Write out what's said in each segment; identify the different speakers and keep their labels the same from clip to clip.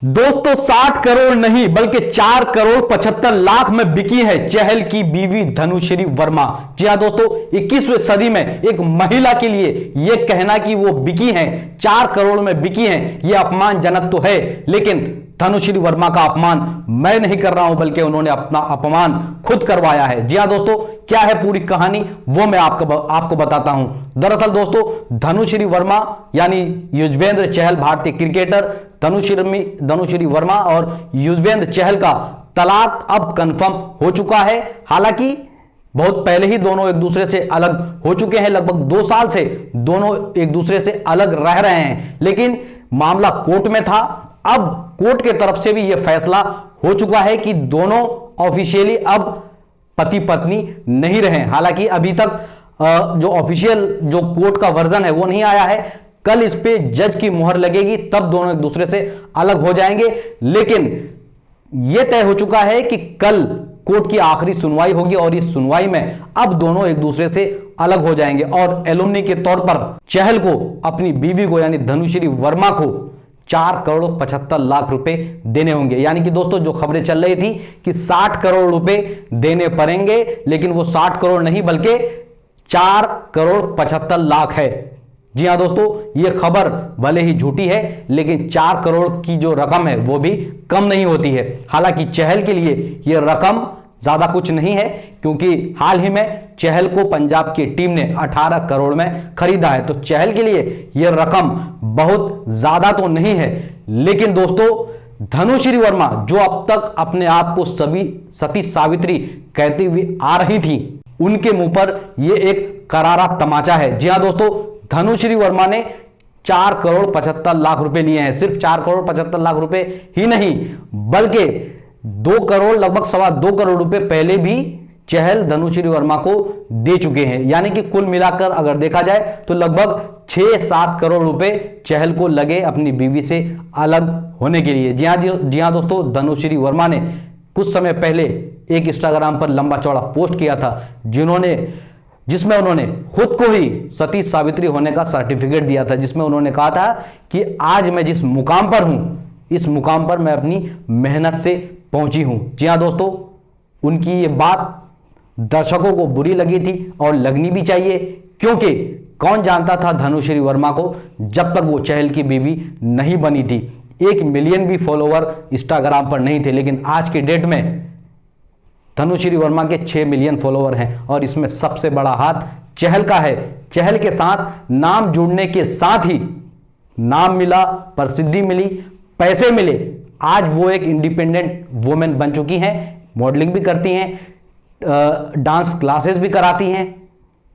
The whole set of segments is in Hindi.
Speaker 1: दोस्तों 60 करोड़ नहीं बल्कि 4 करोड़ 75 लाख में बिकी है चहल की बीवी धनुश्री वर्मा। जी हां दोस्तों, 21वीं सदी में एक महिला के लिए यह कहना कि वो बिकी हैं 4 करोड़ में बिकी हैं, यह अपमानजनक तो है, लेकिन धनुश्री वर्मा का अपमान मैं नहीं कर रहा हूं बल्कि उन्होंने अपना अपमान खुद करवाया है। जी हां दोस्तों, क्या है पूरी कहानी वो मैं आपको बताता हूं। दरअसल दोस्तों, धनुश्री वर्मा यानी युजवेंद्र चहल, भारतीय क्रिकेटर धनुश्री वर्मा और युजवेंद्र चहल का तलाक अब कंफर्म हो चुका है। हालांकि बहुत पहले ही दोनों एक दूसरे से अलग हो चुके हैं, लगभग 2 साल से दोनों एक दूसरे से अलग रह रहे हैं, लेकिन मामला कोर्ट में था। अब कोर्ट के तरफ से भी यह फैसला हो चुका है कि दोनों ऑफिशियली अब पति पत्नी नहीं रहे। हालांकि अभी तक जो ऑफिशियल जो कोर्ट का वर्जन है वो नहीं आया है। कल इस पे जज की मुहर लगेगी, तब दोनों एक दूसरे से अलग हो जाएंगे। लेकिन यह तय हो चुका है कि कल कोर्ट की आखिरी सुनवाई होगी और इस सुनवाई में अब दोनों एक दूसरे से अलग हो जाएंगे और एलुमनी के तौर पर चहल को अपनी बीवी को यानी धनुश्री वर्मा को 4 करोड़ 75 लाख रुपए देने होंगे। यानी कि दोस्तों, जो खबरें चल रही थी कि 60 करोड़ रुपए देने पड़ेंगे, लेकिन वो 60 करोड़ नहीं बल्कि 4 करोड़ 75 लाख है। जी हां दोस्तों, ये खबर भले ही झूठी है, लेकिन 4 करोड़ की जो रकम है वो भी कम नहीं होती है। हालांकि चहल के लिए यह रकम ज्यादा कुछ नहीं है, क्योंकि हाल ही में चहल को पंजाब की टीम ने 18 करोड़ में खरीदा है, तो चहल के लिए यह रकम बहुत ज्यादा तो नहीं है। लेकिन दोस्तों, धनुश्री वर्मा जो अब तक अपने आप को सती सावित्री कहती हुई आ रही थी, उनके मुंह पर यह एक करारा तमाचा है। जी हां दोस्तों, धनुश्री वर्मा ने 4 करोड़ 75 लाख रुपए लिए हैं। सिर्फ 4 करोड़ 75 लाख रुपए ही नहीं, बल्कि 2 करोड़ लगभग 2.25 करोड़ रुपए पहले भी चहल धनुश्री वर्मा को दे चुके हैं। यानी कि कुल मिलाकर अगर देखा जाए तो लगभग 6-7 करोड़ रुपए चहल को लगे अपनी बीवी से अलग होने के लिए। जी हां दोस्तों, धनुश्री वर्मा ने कुछ समय पहले एक इंस्टाग्राम पर लंबा चौड़ा पोस्ट किया था, जिसमें उन्होंने खुद को ही सती सावित्री होने का सर्टिफिकेट दिया था, जिसमें उन्होंने कहा था कि आज मैं जिस मुकाम पर हूं, इस मुकाम पर मैं अपनी मेहनत से पहुंची हूं। जी हां दोस्तों, उनकी ये बात दर्शकों को बुरी लगी थी और लगनी भी चाहिए, क्योंकि कौन जानता था धनुश्री वर्मा को जब तक वो चहल की बीवी नहीं बनी थी। 1 मिलियन भी फॉलोवर इंस्टाग्राम पर नहीं थे, लेकिन आज के डेट में धनुश्री वर्मा के 6 मिलियन फॉलोवर हैं और इसमें सबसे बड़ा हाथ चहल का है। चहल के साथ नाम जुड़ने के साथ ही नाम मिला, प्रसिद्धि मिली, पैसे मिले। आज वो एक इंडिपेंडेंट वुमेन बन चुकी हैं, मॉडलिंग भी करती हैं, डांस क्लासेस भी कराती हैं।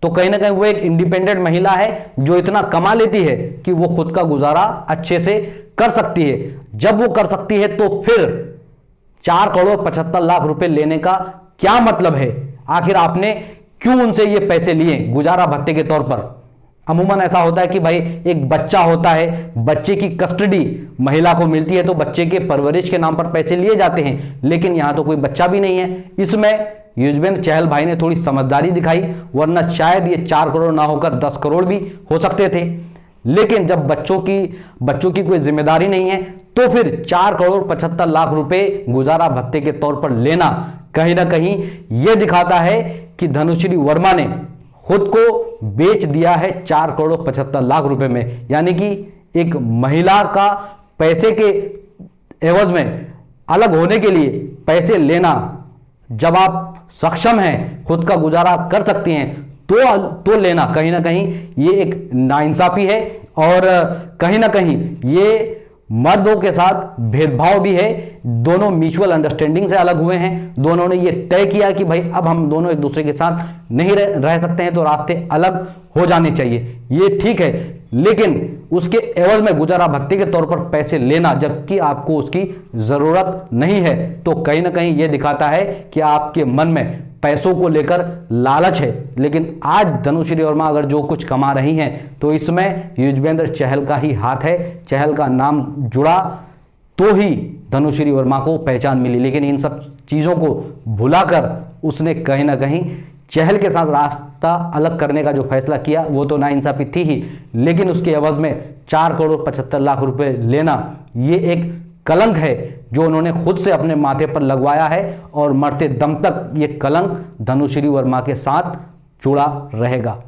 Speaker 1: तो कहीं ना कहीं वो एक इंडिपेंडेंट महिला है जो इतना कमा लेती है कि वो खुद का गुजारा अच्छे से कर सकती है। जब वो कर सकती है तो फिर 4 करोड़ 75 लाख रुपए लेने का क्या मतलब है? आखिर आपने क्यों उनसे ये पैसे लिए गुजारा भत्ते के तौर पर? अमूमन ऐसा होता है कि भाई एक बच्चा होता है, बच्चे की कस्टडी महिला को मिलती है तो बच्चे के परवरिश के नाम पर पैसे लिए जाते हैं, लेकिन यहां तो कोई बच्चा भी नहीं है। इसमें युजवेंद्र चहल भाई ने थोड़ी समझदारी दिखाई, वरना शायद ये 4 करोड़ ना होकर 10 करोड़ भी हो सकते थे। लेकिन जब बच्चों की कोई जिम्मेदारी नहीं है तो फिर 4 करोड़ 75 लाख रुपए गुजारा भत्ते के तौर पर लेना कहीं ना कहीं यह दिखाता है कि धनुश्री वर्मा ने खुद को बेच दिया है 4 करोड़ 75 लाख रुपए में। यानी कि एक महिला का पैसे के एवज में अलग होने के लिए पैसे लेना, जब आप सक्षम हैं, खुद का गुजारा कर सकती हैं तो लेना कहीं ना कहीं ये एक नाइंसाफी है और कहीं ना कहीं ये मर्दों के साथ भेदभाव भी है। दोनों म्यूचुअल अंडरस्टैंडिंग से अलग हुए हैं, दोनों ने ये तय किया कि भाई अब हम दोनों एक दूसरे के साथ नहीं रह सकते हैं, तो रास्ते अलग हो जाने चाहिए। ये ठीक है, लेकिन उसके एवज में गुजारा भत्ते के तौर पर पैसे लेना जबकि आपको उसकी जरूरत नहीं है, तो कहीं ना कहीं यह दिखाता है कि आपके मन में पैसों को लेकर लालच है। लेकिन आज धनुश्री वर्मा अगर जो कुछ कमा रही हैं तो इसमें युजवेंद्र चहल का ही हाथ है। चहल का नाम जुड़ा तो ही धनुश्री वर्मा को पहचान मिली, लेकिन इन सब चीज़ों को भुलाकर उसने कहीं ना कहीं चहल के साथ रास्ता अलग करने का जो फैसला किया वो तो नाइंसाफी थी ही, लेकिन उसके एवज में 4 करोड़ 75 लाख रुपए लेना ये एक कलंक है जो उन्होंने खुद से अपने माथे पर लगवाया है और मरते दम तक ये कलंक धनुश्री वर्मा के साथ जुड़ा रहेगा।